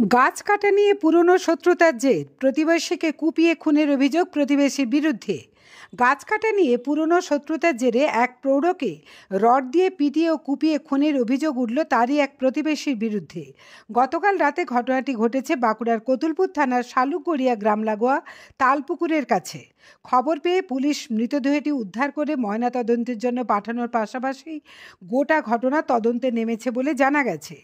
গাছ কাটা নিয়ে পুরনো শত্রুতার জের প্রতিবেশীকে কুপিয়ে খুনের অভিযোগ প্রতিবেশীর বিরুদ্ধে। গাছ কাটা নিয়ে পুরনো শত্রুতার জেরে এক প্রৌঢ়কে রড দিয়ে পিটিয়ে ও কুপিয়ে খুনের অভিযোগ উঠল তারই এক প্রতিবেশীর বিরুদ্ধে। গতকাল রাতে ঘটনাটি ঘটেছে বাঁকুড়ার কতুলপুর থানার শালুকগড়িয়া গ্রাম লাগোয়া তালপুকুরের কাছে। খবর পেয়ে পুলিশ মৃতদেহটি উদ্ধার করে ময়নাতদন্তের জন্য পাঠানোর পাশাপাশি গোটা ঘটনা তদন্তে নেমেছে বলে জানা গেছে।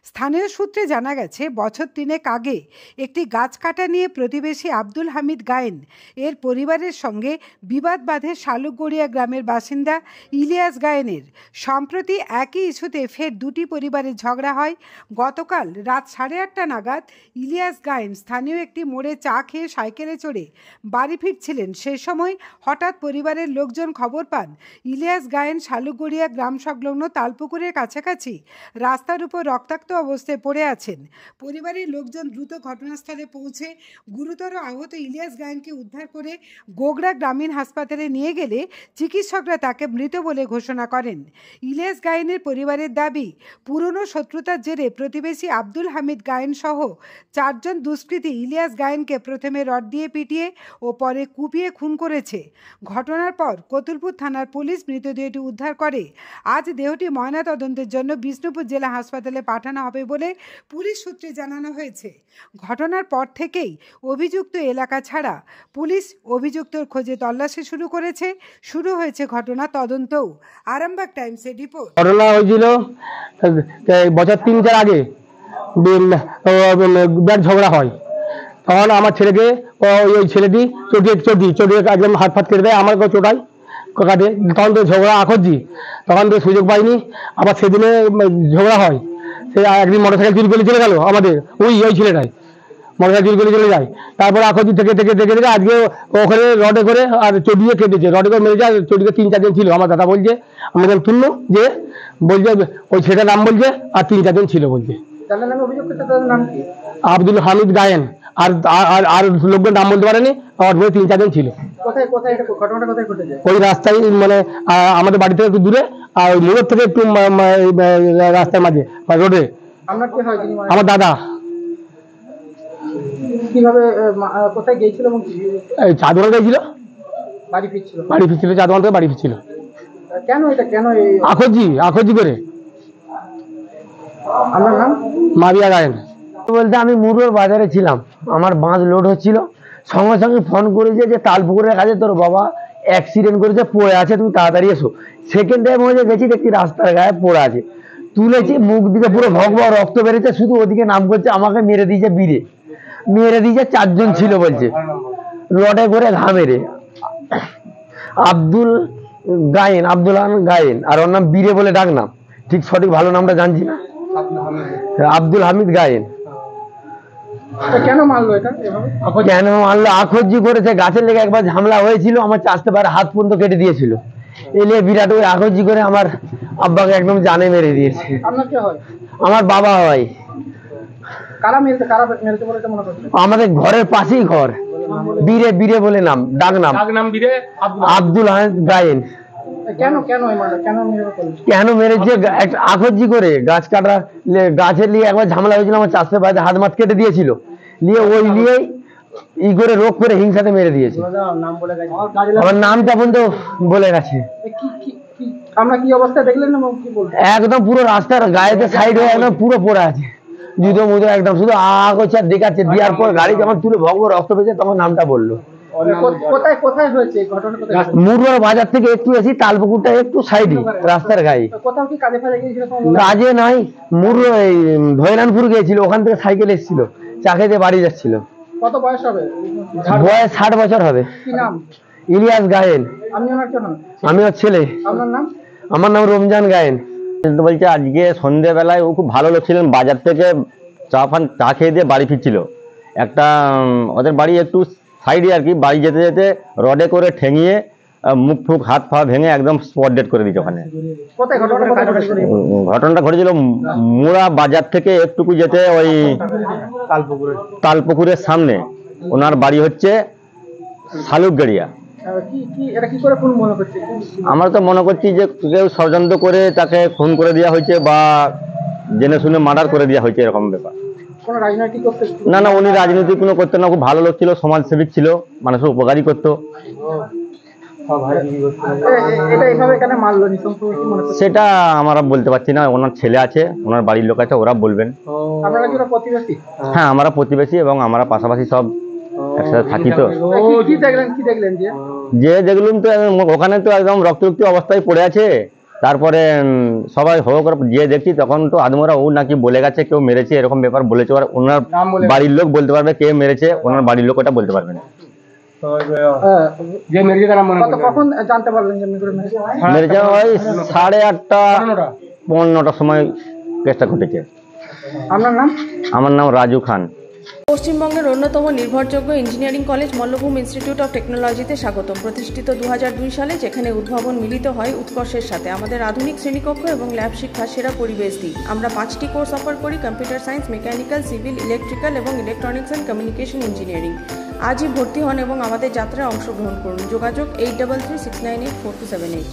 স্থানীয় সূত্রে জানা গেছে, বছর 3 আগে একটি গাছ কাটা নিয়ে প্রতিবেশী আব্দুল হামিদ গায়েন এর পরিবারের সঙ্গে বিবাদ বাঁধে শালুকগড়িয়া গ্রামের বাসিন্দা ইলিয়াস গায়েনের। সম্প্রতি একই ইস্যুতে ফের দুটি পরিবারের ঝগড়া হয়। গতকাল রাত 8:30 নাগাদ ইলিয়াস গায়েন স্থানীয় একটি মোড়ে চা খেয়ে সাইকেলে চড়ে বাড়ি ফিরছিলেন। সেই সময় হঠাৎ পরিবারের লোকজন খবর পান ইলিয়াস গায়েন শালুকগড়িয়া গ্রাম সংলগ্ন তালপুকুরের কাছাকাছি রাস্তার উপর রক্তাক্ত অবস্থায় পড়ে আছেন। পরিবারের লোকজন দ্রুত ঘটনাস্থলে পৌঁছে গুরুতর আহত ইলিয়াস গায়েনকে উদ্ধার করে গোগড়া গ্রামীণ হাসপাতালে নিয়ে গেলে চিকিৎসকরা তাকে মৃত বলে ঘোষণা করেন। ইলিয়াস গায়েনের পরিবারের দাবি, পুরনো শত্রুতার জেরে প্রতিবেশী আব্দুল হামিদ গায়েন সহ 4 জন দুষ্কৃতী ইলিয়াস গায়েনকে প্রথমে রড দিয়ে পিটিয়ে ও পরে কুপিয়ে খুন করেছে। ঘটনার পর কতুলপুর থানার পুলিশ মৃতদেহটি উদ্ধার করে আজ দেহটি ময়নাতদন্তের জন্য বিষ্ণুপুর জেলা হাসপাতালে পাঠানো হবে বলে পুলিশ সূত্রে জানানো হয়েছে। ঘটনার পর থেকেই অভিযুক্ত এলাকা ছাড়া পুলিশ অভিযুক্তর খোঁজে তল্লাশি শুরু করেছে। শুরু হয়েছে ঘটনা তদন্তও। আরামবাগ টাইমসের রিপোর্ট। ঘটনা হয়েছিল বছর 3-4 আগে, বিরাট ঝগড়া হয়। তখন আমার ছেলেকে ওই ছেলেটি চটিয়ে একদম হাত ফাত কেটে দেয়, আমার চোটায় কাটে। তখন তো ঝগড়া আখজি, তখন তো সুযোগ পাইনি। আবার সেদিনে ঝগড়া হয়, সে একদিন মোটরসাইকেল চুরি করে চলে গেল আমাদের ওই ছেলেটাই, মোটরসাইকেল চুরি করে চলে যায়। তারপরে আখজি থেকে আজকে ওখানে রডে করে আর চটিয়ে কেটেছে, রডে করে মেরেছে। আর চটিকে 3-4 জন ছিল, আমার দাদা বলছে, আমরা যখন তুললো যে বলছে ওই ছেলেটার নাম বলছে আর 3-4 জন ছিল বলছে। আব্দুল হামিদ গায়েন আর লোকদের নাম বলতে পারেনি, আর 3-4 জন ছিল। ওই রাস্তায় মানে আমাদের বাড়ি থেকে একটু দূরে, আর ওই মোড় থেকে একটু রাস্তার মাঝে রোডে। আমার দাদা। কিভাবে কোথায় গিয়েছিল? এই চাঁদওয়ান গিয়েছিল, বাড়ি ফিরছিল চাঁদওয়ান থেকে বাড়ি ফিরছিল। কেন আখজি করে। আমার নাম মাবিয়া গায়েন। বলতে আমি মুরুর বাজারে ছিলাম, আমার বাঁধ লোড হচ্ছিল, সঙ্গে সঙ্গে ফোন করেছে যে তালপুকুরের কাছে তোর বাবা অ্যাক্সিডেন্ট করেছে, পড়ে আছে, তুমি তাড়াতাড়ি এসো। সেকেন্ড টাইম হয়ে গেছি, দেখছি রাস্তার গায়ে পড়ে আছে, তুলেছি, মুখ দিকে পুরো ভগবা রক্ত বেরিয়েছে, শুধু ওদিকে নাম করছে আমাকে মেরে দিয়েছে, মেরে দিয়েছে। 4 জন ছিল বলছে, রডে করে ঘা মেরে। আব্দুল গায়েন আর ওর নাম বীরে বলে ডাক নাম, ঠিক সঠিক ভালো নামটা জানছি না। আব্দুল হামিদ গায়েন। কেন মারলো এটা? কেন মারলো? আখজি করেছে, গাছের লেগে একবার ঝামেলা হয়েছিল, আমার চাষতে পারে হাত পর্যন্ত কেটে দিয়েছিল। এলে বিরাট ওই আখজি করে আমার আব্বাকে একদম জানে মেরে দিয়েছে। আমার বাবা হয়। আমাদের ঘরের পাশেই ঘর, বীরে বলে নাম, ডাক নাম আব্দুল হামিদ গায়েন। কেন মেরেছে? আখজি করে গাছ কাটা, গাছের নিয়ে একবার ঝামেলা হয়েছিল, আমার চাষতে পারে হাত মাত কেটে দিয়েছিল, নিয়ে ওই নিয়েই ই করে রোগ করে হিংসাতে মেরে দিয়েছে। আমার নামটা পর্যন্ত বলে গেছে। আমরা কি অবস্থায় দেখলেন? একদম পুরো রাস্তার গায়েতে সাইড হয়ে একদম পুরো পড়ে আছে, জুতো মুতো একদম, শুধু করছে আর দেখাচ্ছে। দেওয়ার পর গাড়ি যখন তুলে ভগব রক্ত পেয়েছে, তখন নামটা বললো। কোথায় হয়েছে ঘটনা? মুরুয়ার বাজার থেকে একটু এসি, তালপুকুরটা একটু সাইডে রাস্তার গায়ে। কোথাও কি কাজে গিয়েছিল? কাজে নাই, ভৈরানপুর গিয়েছিল, ওখান থেকে সাইকেল এসেছিল, চা খেতে বাড়ি যাচ্ছিল। কত বয়স হবে? বয়স 60 বছর হবে। কি নাম? ইলিয়াস গায়েন। আমি ওর ছেলে। আপনার নাম? আমার নাম রমজান গায়েন। বলছে আজকে সন্ধ্যেবেলায় ও খুব ভালো লোক ছিলেন, বাজার থেকে চা খেয়ে দিয়ে বাড়ি ফিরছিল। একটা ওদের বাড়ি একটু সাইডে আর কি, বাড়ি যেতে যেতে রডে করে ঠেঙিয়ে মুখ ফুক হাত পা ভেঙে একদম স্পট ডেড করে দিচ্ছে ওখানে। ঘটনাটা ঘটেছিল মুড়া বাজার থেকে একটুকু যেতে ওই তালপুকুরের সামনে। ওনার বাড়ি হচ্ছে শালুকগড়িয়া। আমরা তো মনে করছি যে কেউ ষড়যন্ত্র করে তাকে খুন করে দেওয়া হয়েছে বা জেনে শুনে মার্ডার করে দেওয়া হয়েছে, এরকম ব্যাপার। কোনো রাজনৈতিক করতে? না না, উনি রাজনীতি কোনো করতেন না, খুব ভালো লোক ছিল, সমাজসেবিক ছিল, মানুষের উপকারী করতো। এটা এইভাবে কেন মারলো নৃশংস কি মনে হচ্ছে? সেটা আমরা বলতে পারছি না, ওনার ছেলে আছে, ওনার বাড়ির লোক আছে, ওরা বলবেন। আপনারা কি ওরা প্রতিবেশী? হ্যাঁ, আমরা প্রতিবেশী এবং আমরা পাশাপাশি সব একসাথে থাকি। তো কি দেখলেন যে দেখলুম তো ওখানে তো একদম রক্তাক্ত অবস্থায় পড়ে আছে। তারপরে সবাই হো করে যে দেখছি তখন তো আদমরা ও নাকি বলে গেছে কেউ মেরেছে, এরকম ব্যাপার বলেছে। আর ওনার বাড়ির লোক বলতে পারবে কে মেরেছে, ওনার বাড়ির লোক ওটা বলতে পারবে না। যে মেরেছে তারা মনে করছে কখন জানতে পারলেন যে মেরেছে? ওই 8:30 15টার সময় কেসটা ঘটেছে। আপনার নাম? আমার নাম রাজু খান। পশ্চিমবঙ্গের অন্যতম নির্ভরযোগ্য engineering college Mallabhum institute of টেকনোলজিতে স্বাগতম। প্রতিষ্ঠিত 2002 সালে, যেখানে উদ্ভাবন মিলিত হয় উৎকর্ষের সাথে। আমাদের আধুনিক শ্রেণীকক্ষ এবং ল্যাব শিক্ষা সেরা পরিবেশ দিই। আমরা 5টি কোর্স অফার করি: computer science, mechanical, civil, electrical এবং ইলেকট্রনিক্স অ্যান্ড কমিউনিকেশন ইঞ্জিনিয়ারিং। আজই ভর্তি হন এবং আমাদের যাত্রায় অংশগ্রহণ করুন। যোগাযোগ 8336984278।